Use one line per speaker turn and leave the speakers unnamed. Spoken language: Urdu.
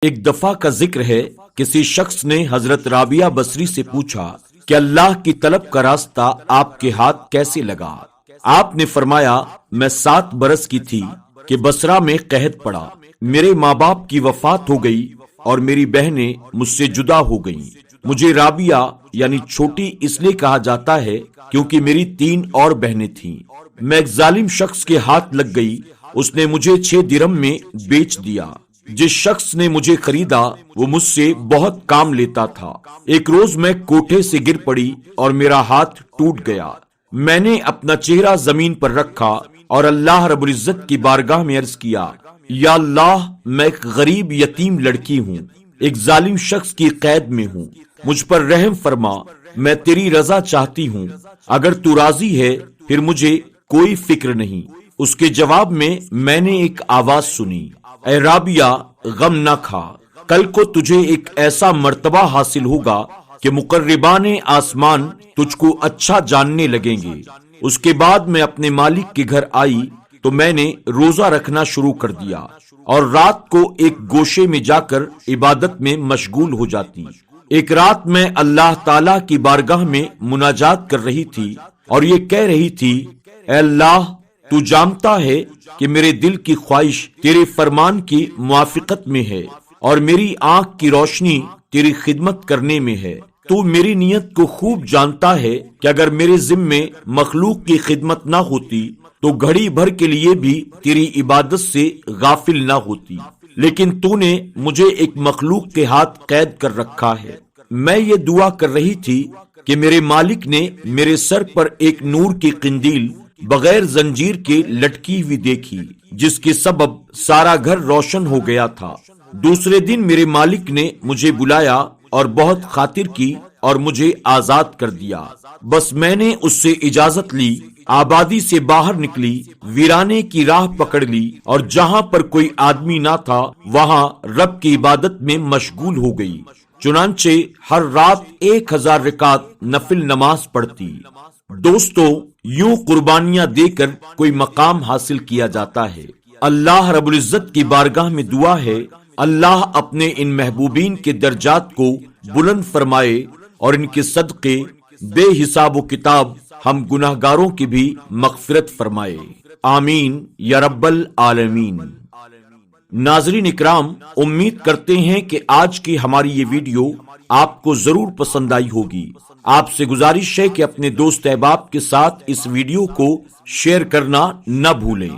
ایک دفعہ کا ذکر ہے، کسی شخص نے حضرت رابعہ بصری سے پوچھا کہ اللہ کی طلب کا راستہ آپ کے ہاتھ کیسے لگا؟ آپ نے فرمایا، میں 7 برس کی تھی کہ بصرہ میں قحط پڑا، میرے ماں باپ کی وفات ہو گئی اور میری بہنیں مجھ سے جدا ہو گئیں۔ مجھے رابعہ یعنی چھوٹی اس لیے کہا جاتا ہے کیونکہ میری 3 اور بہنیں تھیں۔ میں ایک ظالم شخص کے ہاتھ لگ گئی، اس نے مجھے 6 درہم میں بیچ دیا۔ جس شخص نے مجھے خریدا وہ مجھ سے بہت کام لیتا تھا۔ ایک روز میں کوٹھے سے گر پڑی اور میرا ہاتھ ٹوٹ گیا۔ میں نے اپنا چہرہ زمین پر رکھا اور اللہ رب العزت کی بارگاہ میں عرض کیا، یا اللہ، میں ایک غریب یتیم لڑکی ہوں، ایک ظالم شخص کی قید میں ہوں، مجھ پر رحم فرما، میں تیری رضا چاہتی ہوں، اگر تو راضی ہے پھر مجھے کوئی فکر نہیں۔ اس کے جواب میں نے ایک آواز سنی، اے رابعہ، غم نہ کھا، کل کو تجھے ایک ایسا مرتبہ حاصل ہوگا کہ مقربان آسمان تجھ کو اچھا جاننے لگیں گے۔ اس کے بعد میں اپنے مالک کے گھر آئی تو میں نے روزہ رکھنا شروع کر دیا اور رات کو ایک گوشے میں جا کر عبادت میں مشغول ہو جاتی۔ ایک رات میں اللہ تعالی کی بارگاہ میں مناجات کر رہی تھی اور یہ کہہ رہی تھی، اے اللہ، تو جانتا ہے کہ میرے دل کی خواہش تیرے فرمان کی موافقت میں ہے اور میری آنکھ کی روشنی تیری خدمت کرنے میں ہے۔ تو میری نیت کو خوب جانتا ہے کہ اگر میرے ذمے مخلوق کی خدمت نہ ہوتی تو گھڑی بھر کے لیے بھی تیری عبادت سے غافل نہ ہوتی، لیکن تو نے مجھے ایک مخلوق کے ہاتھ قید کر رکھا ہے۔ میں یہ دعا کر رہی تھی کہ میرے مالک نے میرے سر پر ایک نور کی قندیل بغیر زنجیر کے لٹکی ہوئی دیکھی، جس کے سبب سارا گھر روشن ہو گیا تھا۔ دوسرے دن میرے مالک نے مجھے بلایا اور بہت خاطر کی اور مجھے آزاد کر دیا۔ بس میں نے اس سے اجازت لی، آبادی سے باہر نکلی، ویرانے کی راہ پکڑ لی اور جہاں پر کوئی آدمی نہ تھا وہاں رب کی عبادت میں مشغول ہو گئی۔ چنانچہ ہر رات 1000 رکعت نفل نماز پڑھتی۔ دوستو، یوں قربانیاں دے کر کوئی مقام حاصل کیا جاتا ہے۔ اللہ رب العزت کی بارگاہ میں دعا ہے، اللہ اپنے ان محبوبین کے درجات کو بلند فرمائے اور ان کے صدقے بے حساب و کتاب ہم گناہگاروں کی بھی مغفرت فرمائے، آمین یا رب العالمین۔ ناظرین اکرام، امید کرتے ہیں کہ آج کی ہماری یہ ویڈیو آپ کو ضرور پسند آئی ہوگی۔ آپ سے گزارش ہے کہ اپنے دوست احباب کے ساتھ اس ویڈیو کو شیئر کرنا نہ بھولیں۔